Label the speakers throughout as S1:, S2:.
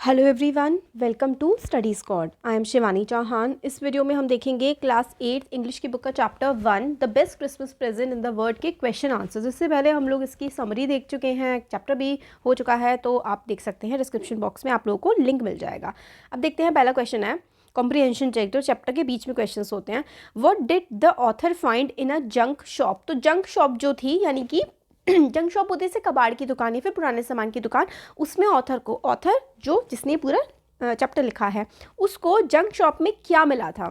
S1: Hello everyone, welcome to study squad. I am Shivani Chauhan. इस video में हम देखेंगे क्लास 8 इंग्लिश की बुक का chapter 1 the best Christmas present in the world के क्वेश्चन आंसर्स। इससे पहले हम लोग इसकी समरी देख चुके हैं, चैप्टर भी हो चुका है, तो आप देख सकते हैं डिस्क्रिप्शन बॉक्स में आप लोगों को लिंक मिल जाएगा। अब देखते हैं, पहला क्वेश्चन है कॉम्प्रिहेंशन चेक। तो चैप्टर के बीच में क्वेश्चन होते हैं। What did the author find in a junk shop. तो जंक शॉप जो थी, यानी कि जंक शॉप होती है कबाड़ की दुकान या फिर पुराने सामान की दुकान, उसमें ऑथर जो जिसने पूरा चैप्टर लिखा है उसको जंक शॉप में क्या मिला था।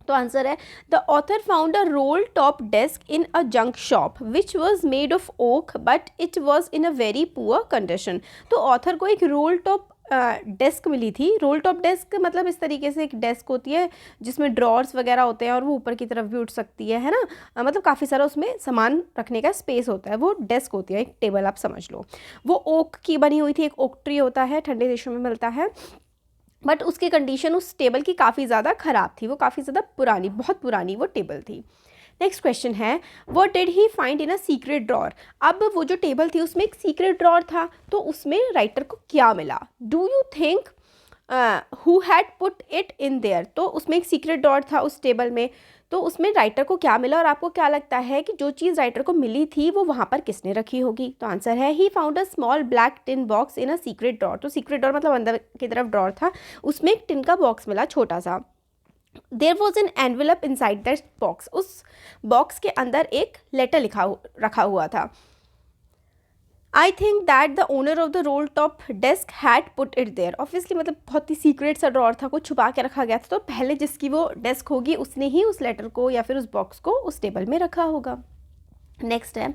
S1: तो आंसर है the author found a role top desk in a junk shop which was made of oak but it was in a very poor condition. तो ऑथर को एक रोल टॉप डेस्क मिली थी। रोल टॉप डेस्क मतलब इस तरीके से एक desk होती है जिसमें ड्रॉर्स वगैरह होते हैं और वो ऊपर की तरफ भी उठ सकती है ना। मतलब काफ़ी सारा उसमें सामान रखने का स्पेस होता है, वो डेस्क होती है, एक टेबल आप समझ लो। वो ओक की बनी हुई थी, एक ओक ट्री होता है, ठंडे देशों में मिलता है। बट उसकी कंडीशन उस टेबल की काफ़ी ज़्यादा ख़राब थी, वो काफ़ी ज़्यादा पुरानी, बहुत पुरानी वो टेबल थी। नेक्स्ट क्वेश्चन है what did he find in a secret drawer. अब वो जो टेबल थी उसमें एक सीक्रेट ड्रॉर था, तो उसमें राइटर को क्या मिला। Do you think who had put it in their. तो उसमें एक सीक्रेट ड्रॉर था उस टेबल में, तो उसमें राइटर को क्या मिला और आपको क्या लगता है कि जो चीज़ राइटर को मिली थी वो वहाँ पर किसने रखी होगी। तो आंसर है he found a small black tin box in a secret drawer. तो सीक्रेट ड्रॉर मतलब अंदर की तरफ ड्रॉर था, उसमें एक टिन का बॉक्स मिला छोटा सा। There was an envelope inside that box. उस बॉक्स के अंदर एक लेटर रखा हुआ था। I think that the owner of the roll top desk had put it there. Obviously मतलब बहुत ही सीक्रेट सा ड्रॉर था, कुछ छुपा के रखा गया था, तो पहले जिसकी वो डेस्क होगी उसने ही उस लेटर को या फिर उस बॉक्स को उस टेबल में रखा होगा। नेक्स्ट है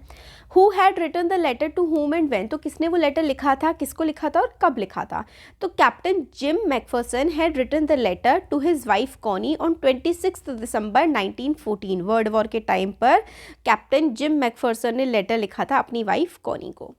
S1: who had written the letter to home and when. तो किसने वो लेटर लिखा था, किसको लिखा था और कब लिखा था। तो captain Jim McPherson had written the letter to his wife Connie on 26 December 1914। World war के टाइम पर कैप्टन जिम मैकफर्सन ने लेटर लिखा था अपनी वाइफ कॉनी को।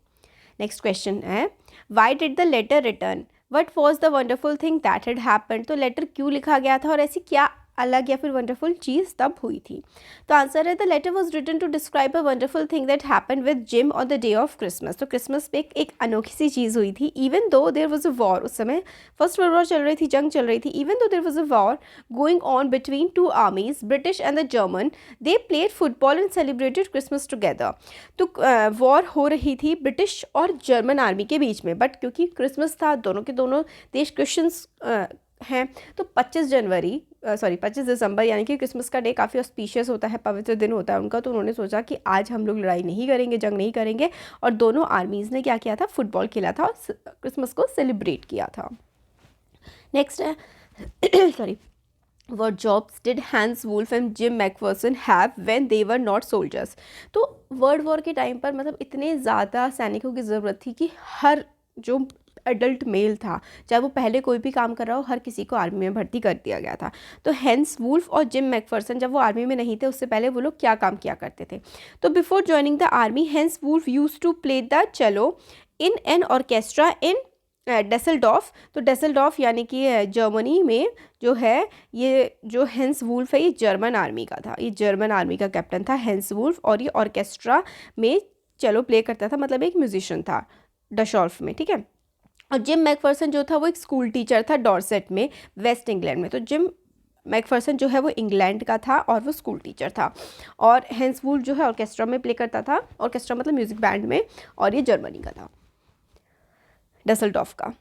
S1: नेक्स्ट क्वेश्चन है why did the letter return. What was the wonderful thing that had happened. तो letter क्यों लिखा गया था और ऐसी क्या अलग या फिर वंडरफुल चीज़ तब हुई थी। तो आंसर है the letter was written to describe a wonderful thing that happened with Jim on the day of Christmas. तो क्रिसमस पे एक अनोखी सी चीज़ हुई थी। Even though there was a war, उस समय फर्स्ट वर्ल्ड वॉर चल रही थी, जंग चल रही थी। Even though there was a war going on between two armies, British and the German, they played football and celebrated Christmas together. तो वॉर हो रही थी ब्रिटिश और जर्मन आर्मी के बीच में, बट क्योंकि क्रिसमस था, दोनों के दोनों देश क्रिश्चियंस हैं, तो 25 दिसंबर यानी कि क्रिसमस का डे काफ़ी ऑस्पिशियस होता है, पवित्र दिन होता है उनका। तो उन्होंने सोचा कि आज हम लोग लड़ाई नहीं करेंगे, जंग नहीं करेंगे, और दोनों आर्मीज़ ने क्या किया था, फुटबॉल खेला था और क्रिसमस को सेलिब्रेट किया था। नेक्स्ट है sorry What jobs did Hans Wolf and Jim McPherson have when they were not soldiers? तो वर्ल्ड वॉर के टाइम पर मतलब इतने ज़्यादा सैनिकों की ज़रूरत थी कि हर जो एडल्ट मेल था, चाहे वो पहले कोई भी काम कर रहा हो, हर किसी को आर्मी में भर्ती कर दिया गया था। तो हैंस वुल्फ और जिम मैकफर्सन जब वो आर्मी में नहीं थे, उससे पहले वो लोग क्या काम किया करते थे। तो before joining the army Hans Wolf used to play the cello in an orchestra इन डेसलडॉर्फ। तो डेसलडॉर्फ यानी कि जर्मनी में जो है, ये जो हैंस वुल्फ है ये जर्मन आर्मी का था, ये जर्मन आर्मी का कैप्टन था हैंस वुल्फ, और ये ऑर्केस्ट्रा में चलो प्ले करता था, मतलब एक म्यूजिशियन था डशॉर्फ में, ठीक है। और जिम मैकफर्सन जो था वो एक स्कूल टीचर था डॉर्सेट में, वेस्ट इंग्लैंड में। तो जिम मैकफर्सन जो है वो इंग्लैंड का था और वो स्कूल टीचर था, और हैंस वुल्फ जो है ऑर्केस्ट्रा में प्ले करता था, ऑर्केस्ट्रा मतलब म्यूजिक बैंड में, और ये जर्मनी का था, डसलडॉर्फ का।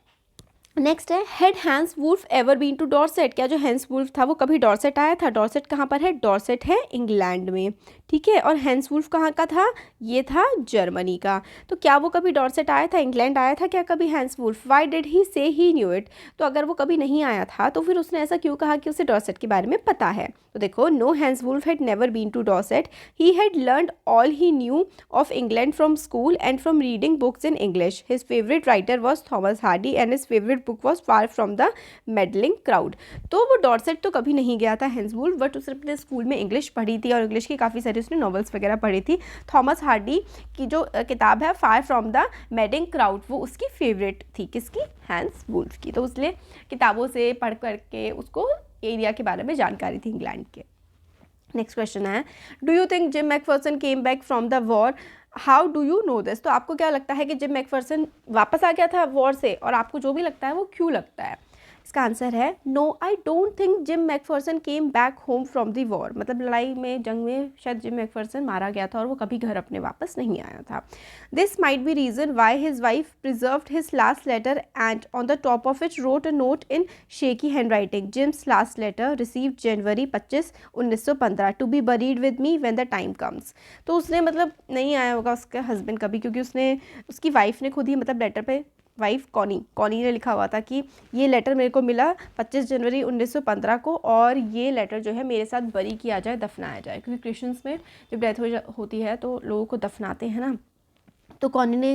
S1: नेक्स्ट है had Hans Wolf ever been to Dorset. क्या जो हैंस वुल्फ था वो कभी डॉर्सेट आया था। डॉर्सेट कहाँ पर है, डॉर्सेट है इंग्लैंड में, ठीक है। और हैंस वुल्फ कहाँ का था, ये था जर्मनी का। तो क्या वो कभी डॉर्सेट आया था, इंग्लैंड आया था क्या कभी Hans Wolf. Why did he say he knew it. तो अगर वो कभी नहीं आया था तो फिर उसने ऐसा क्यों कहा कि उसे डॉर्सेट के बारे में पता है। तो देखो, no Hans Wolf had never been to Dorset, he had learned all he knew of England from school and from reading books in English. His favourite writer was Thomas Hardy and his favourite book was far from the meddling crowd. तो वो Dorset तो कभी नहीं गया था hence wolf, but उसने अपने school में इंग्लिश पढ़ी थी और इंग्लिश की काफ़ी सारी उसने नॉवेल्स वगैरह पढ़ी थी। थॉमस हार्डी की जो किताब है फार फ्रॉम द मेडिंग क्राउड, वो उसकी फेवरेट थी, किसकी, हैंस वुल्फ की। तो उसने किताबों से पढ़ करके उसको एरिया के बारे में जानकारी थी इंग्लैंड के। नेक्स्ट क्वेश्चन है do you think Jim McPherson came back from the war. How do you know this? तो आपको क्या लगता है कि जिम मैकफर्सन वापस आ गया था वॉर से, और आपको जो भी लगता है वो क्यों लगता है? इसका आंसर है no, I don't think Jim McPherson came back home from the war. मतलब लड़ाई में, जंग में शायद जिम मैकफर्सन मारा गया था और वो कभी घर अपने वापस नहीं आया था। This might be reason why his wife preserved his last letter and on the top of it wrote a note in shaky handwriting, Jim's last letter received January 25, 1915 to be buried with me when the time comes. तो उसने मतलब नहीं आया होगा उसका husband कभी, क्योंकि उसने, उसकी वाइफ ने खुद ही मतलब लेटर पे, वाइफ कॉनी ने लिखा हुआ था कि ये लेटर मेरे को मिला 25 जनवरी 1915 को, और ये लेटर जो है मेरे साथ बरी किया जाए, दफनाया जाए, क्योंकि क्रिश्चियंस में जब डेथ होती है तो लोगों को दफनाते हैं ना। तो कॉनी ने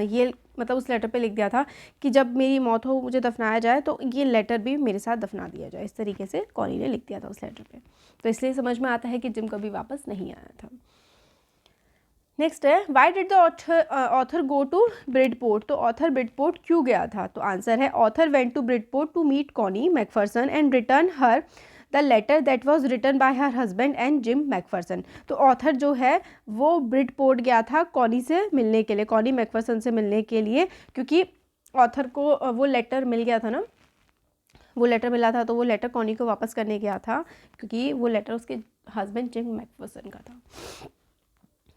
S1: ये मतलब उस लेटर पे लिख दिया था कि जब मेरी मौत हो, मुझे दफनाया जाए, तो ये लेटर भी मेरे साथ दफना दिया जाए। इस तरीके से कॉनी ने लिख दिया था उस लेटर पे। तो इसलिए समझ में आता है कि जिम कभी वापस नहीं आया था। नेक्स्ट है, why did the author go to Bridport? तो ऑथर ब्रिडपोर्ट क्यों गया था? तो आंसर है author went to Bridport to meet Connie McPherson and return her the letter that was written by her husband and Jim McPherson. तो author जो है वो ब्रिडपोर्ट गया था कॉनी से मिलने के लिए, कॉनी मैकफर्सन से मिलने के लिए, क्योंकि ऑथर को वो लेटर मिल गया था ना, वो लेटर मिला था, तो वो लेटर कॉनी को वापस करने गया था, क्योंकि वो लेटर उसके हस्बैंड जिम मैकफर्सन का था,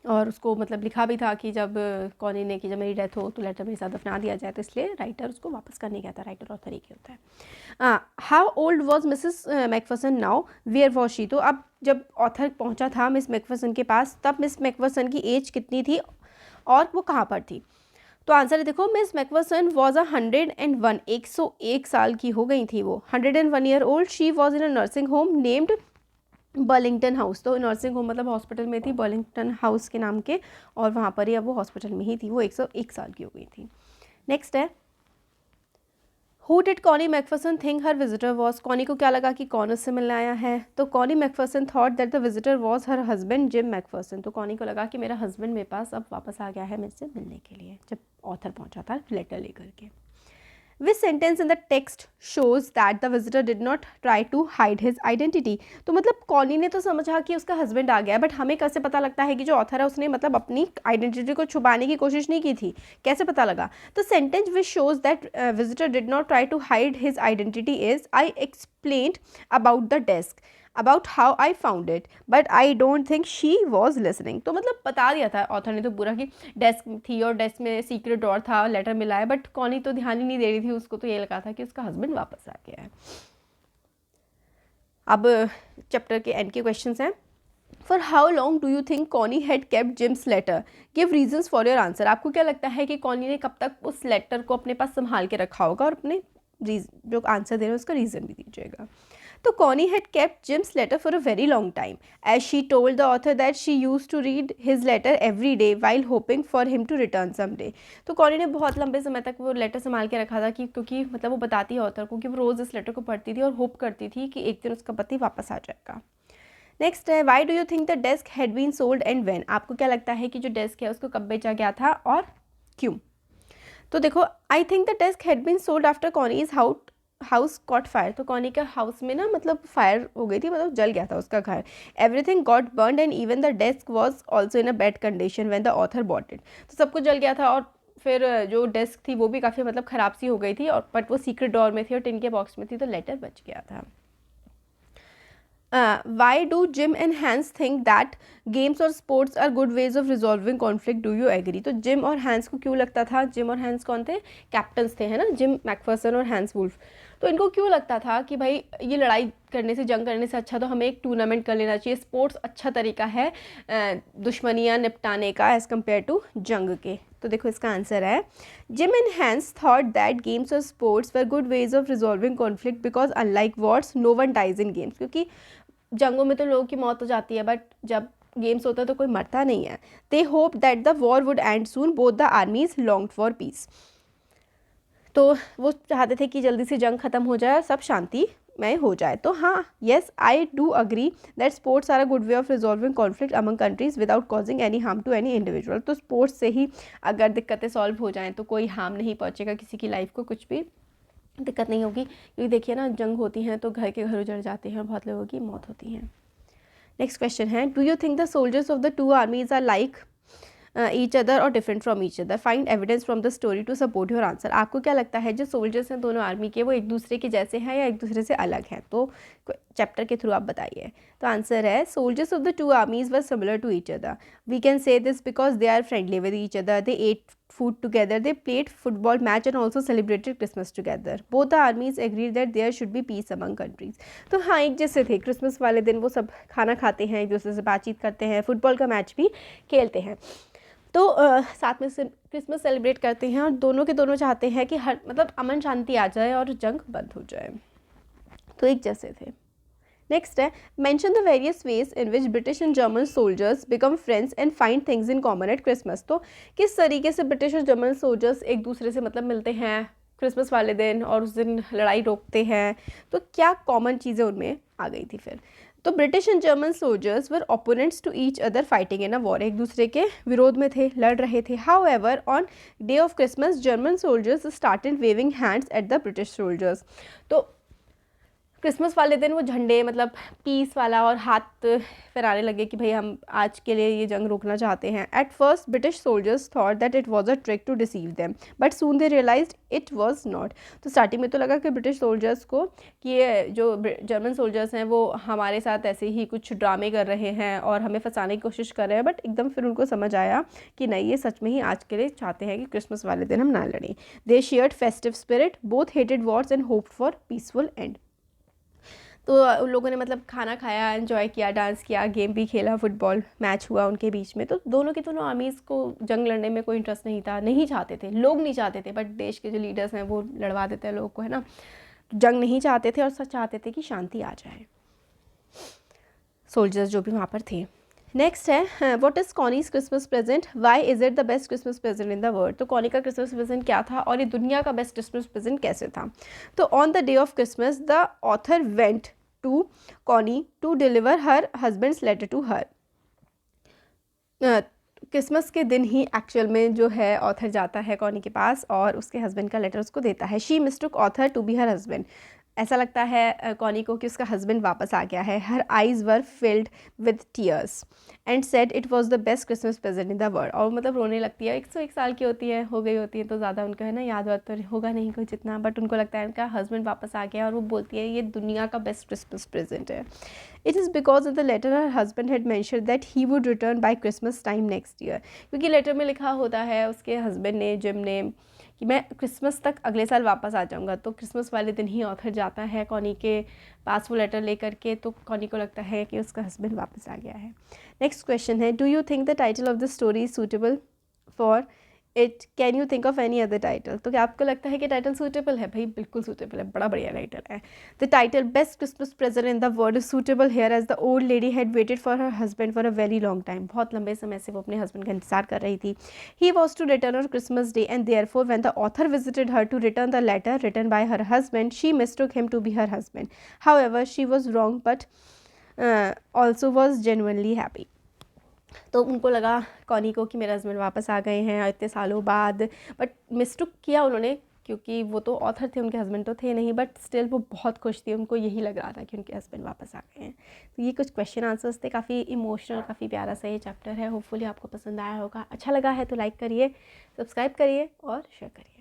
S1: और उसको मतलब लिखा भी था कि जब कॉनी ने कि जब मेरी डेथ हो तो लेटर मेरे साथ दफना दिया जाए, तो इसलिए राइटर उसको वापस करने गया था। राइटर ऑथर एक ही होता है। How old was Mrs McPherson now, where was she? तो अब जब ऑथर पहुंचा था मिस मैकफर्सन के पास, तब मिस मैकफर्सन की एज कितनी थी और वो कहाँ पर थी? तो आंसर है, देखो, मिस मैकफर्सन वॉज 101, 101 साल की हो गई थी वो, 101 year old. She was in a nursing home named Burlington house. तो नर्सिंग होम मतलब हॉस्पिटल में थी, बर्लिंगटन हाउस के नाम के, और वहाँ पर ही अब वो हॉस्पिटल में ही थी। वो 101 साल की हो गई थी। नेक्स्ट है, who did Connie Macpherson think her visitor was? Connie को क्या लगा कि कौन उससे मिलने आया है? तो Connie Macpherson thought that the visitor was her husband gym McPherson. तो कॉनी को लगा कि मेरा हस्बैंड मेरे पास अब वापस आ गया है मेरे से मिलने के लिए, जब ऑथर पहुंचा था लेटर लेकर के। Which sentence in the text shows that the visitor did not try to hide his identity? तो मतलब कॉनी ने तो समझा कि उसका हस्बैंड आ गया, बट हमें कैसे पता लगता है कि जो ऑथर है उसने मतलब अपनी आइडेंटिटी को छुपाने की कोशिश नहीं की थी? कैसे पता लगा? तो sentence which shows that visitor did not try to hide his identity is, I explained about the desk about how I found it but I don't think she was listening. तो मतलब बता दिया था ऑथर ने तो पूरा कि desk थी और डेस्क में सीक्रेट डोर था, लेटर मिला है, बट कॉनी तो ध्यान ही नहीं दे रही थी, उसको तो ये लगा था कि उसका हस्बैंड वापस आ गया है। अब चैप्टर के एंड के क्वेश्चंस हैं। For how long do you think Connie had kept Jim's letter, give reasons for your answer. आपको क्या लगता है कि कॉनी ने कब तक उस लेटर को अपने पास संभाल के रखा होगा, और अपने जो आंसर दे रहे हैं उसका रीज़न भी दीजिएगा। तो Connie had kept Jim's letter for a very long time, as she told the author that she used to read his letter every day while hoping for him to return someday. तो Connie ने बहुत लंबे समय तक वो letter संभाल के रखा था कि क्योंकि मतलब वो बताती है ऑथर को कि वो रोज़ इस लेटर को पढ़ती थी और होप करती थी कि एक दिन उसका पति वापस आ जाएगा। नेक्स्ट है, why do you think the desk had been sold and when? आपको क्या लगता है कि जो डेस्क है उसको कब बेचा गया था और क्यों? तो देखो, I think the desk had been sold after Connie's house caught fire. तो कॉनी का हाउस में ना मतलब फायर हो गई थी, मतलब जल गया था उसका घर। Everything got burned and even the desk was also in a bad condition when the author bought it. तो सब कुछ जल गया था, और फिर जो डेस्क थी वो भी काफ़ी मतलब ख़राब सी हो गई थी, और बट वो सीक्रेट डोर में थी और टिन के बॉक्स में थी, तो लेटर बच गया था। Why do Jim and Hans think that games और sports are good ways of resolving conflict, do you agree? तो जिम और हैंस को क्यों लगता था, जिम और हैंस कौन थे? कैप्टन्स थे, है ना, जिम मैकफर्सन और हैंस वुल्फ। तो इनको क्यों लगता था कि भाई ये लड़ाई करने से, जंग करने से अच्छा तो हमें एक टूर्नामेंट कर लेना चाहिए, स्पोर्ट्स अच्छा तरीका है दुश्मनियाँ निपटाने का एज़ कम्पेयर टू जंग के। तो देखो इसका आंसर है, Jim and Hans thought that games और sports were good ways of resolving conflict because unlike wars no one dies in games. क्योंकि जंगों में तो लोगों की मौत हो जाती है, बट जब गेम्स होता है तो कोई मरता नहीं है। They hope that the war would and soon, both the armies long for piece. तो वो चाहते थे कि जल्दी से जंग खत्म हो जाए और सब शांति में हो जाए। तो हाँ, yes I do agree that sports are a good way of resolving conflict among countries without causing any harm to any individual. तो स्पोर्ट्स से ही अगर दिक्कतें सॉल्व हो जाएँ तो कोई हार्म नहीं पहुँचेगा किसी की लाइफ को, कुछ भी दिक्कत नहीं होगी। क्योंकि देखिए ना, जंग होती हैं तो घर के घर उजड़ जाते हैं और बहुत लोगों की मौत होती है। नेक्स्ट क्वेश्चन है, do you think the soldiers of the two armies are like? Each other और different from each other, find evidence from the story to support your answer. आपको क्या लगता है जो सोल्जर्स हैं दोनों आर्मी के वो एक दूसरे के जैसे हैं या एक दूसरे से अलग हैं? तो चैप्टर के थ्रू आप बताइए। तो आंसर है soldiers of the two armies were similar to each other, we can say this because they are friendly with each other, they ate food together, they played football match and also celebrated Christmas together. Both the armies agreed that there should be peace among countries. तो हाँ एक जैसे थे, Christmas वाले दिन वो सब खाना खाते हैं, एक दूसरे से बातचीत करते हैं, फुटबॉल का मैच भी खेलते हैं, तो साथ में से क्रिसमस सेलिब्रेट करते हैं, और दोनों के दोनों चाहते हैं कि हर मतलब अमन शांति आ जाए और जंग बंद हो जाए, तो एक जैसे थे। नेक्स्ट है mention the various ways in which British and German soldiers become friends and find things in common eight Christmas. तो किस तरीके से ब्रिटिश और जर्मन सोल्जर्स एक दूसरे से मतलब मिलते हैं क्रिसमस वाले दिन और उस दिन लड़ाई रोकते हैं, तो क्या कॉमन चीज़ें उनमें आ गई थी फिर। तो British and German soldiers were opponents to each other fighting in a war, एक दूसरे के विरोध में थे, लड़ रहे थे। However on day of Christmas German soldiers started waving hands at the British soldiers. तो क्रिसमस वाले दिन वो झंडे मतलब पीस वाला और हाथ फहराने लगे कि भाई हम आज के लिए ये जंग रोकना चाहते हैं। At first British soldiers thought that it was a trick to deceive them, but soon they realised it was not. तो स्टार्टिंग में तो लगा कि ब्रिटिश सोल्जर्स को कि ये जो जर्मन सोल्जर्स हैं वो हमारे साथ ऐसे ही कुछ ड्रामे कर रहे हैं और हमें फंसाने की कोशिश कर रहे हैं, बट एकदम फिर उनको समझ आया कि नहीं, ये सच में ही आज के लिए चाहते हैं कि क्रिसमस वाले दिन हम ना लड़ें। दे shared festive spirit, both hated Wars and hoped for peaceful and. तो उन लोगों ने मतलब खाना खाया, एंजॉय किया, डांस किया, गेम भी खेला, फुटबॉल मैच हुआ उनके बीच में। तो दोनों के दोनों आर्मीज़ को जंग लड़ने में कोई इंटरेस्ट नहीं था, नहीं चाहते थे, लोग नहीं चाहते थे, बट देश के जो लीडर्स हैं वो लड़वा देते हैं लोगों को, है ना। जंग नहीं चाहते थे और सब चाहते थे कि शांति आ जाए, सोल्जर्स जो भी वहाँ पर थे। नेक्स्ट है what is Connie's Christmas present, why is it the best Christmas present in the world. तो कॉनी का क्रिसमस प्रेजेंट क्या था और ये दुनिया का बेस्ट क्रिसमस प्रेजेंट कैसे था। तो on the day of Christmas the author went to Connie to deliver her husband's letter to her. Christmas के दिन ही एक्चुअल में जो है ऑथर जाता है कॉनी के पास और उसके हस्बैंड का लेटर उसको देता है। She mistook author to be her husband, ऐसा लगता है कॉनी को कि उसका हस्बैंड वापस आ गया है। हर eyes were filled with tears and said it was the best Christmas present in the world. और मतलब रोने लगती है, 101 साल की होती है, हो गई होती है, तो ज़्यादा उनका है ना याद वाद तो होगा नहीं कोई जितना, बट उनको लगता है उनका हस्बैंड वापस आ गया और वो बोलती है ये दुनिया का बेस्ट क्रिसमस प्रेजेंट है। It is because of the letter her husband had mentioned that he would return by Christmas time next year. क्योंकि लेटर में लिखा होता है उसके हस्बैंड ने, जिम ने, कि मैं क्रिसमस तक अगले साल वापस आ जाऊंगा। तो क्रिसमस वाले दिन ही ऑथर जाता है कॉनी के पास वो लेटर लेकर के, तो कॉनी को लगता है कि उसका हस्बैंड वापस आ गया है। नेक्स्ट क्वेश्चन है do you think the title of the story is suitable for it, can you think of any other title. तो क्या आपको लगता है कि टाइटल सूटेबल है? भाई बिल्कुल सूटेबल है, बड़ा बढ़िया टाइटल है। The title best Christmas present in the world is suitable here as the old lady had waited for her husband for a very long time. बहुत लंबे समय से वो अपने हस्बैंड का इंतजार कर रही थी। He was to return on Christmas day and therefore when the author visited her to return the letter written by her husband she mistook him to be her husband. However she was wrong but also was genuinely happy. तो उनको लगा Connie को कि मेरे husband वापस आ गए हैं इतने सालों बाद, बट मिस्टेक किया उन्होंने क्योंकि वो तो ऑथर थे, उनके हस्बैंड तो थे नहीं, बट स्टिल वो बहुत खुश थी, उनको यही लग रहा था कि उनके हस्बैंड वापस आ गए हैं। तो ये कुछ क्वेश्चन आंसर्स थे, काफ़ी इमोशनल, काफ़ी प्यारा सा ये चैप्टर है। होपफुली आपको पसंद आया होगा। अच्छा लगा है तो लाइक करिए, सब्सक्राइब करिए और शेयर करिए।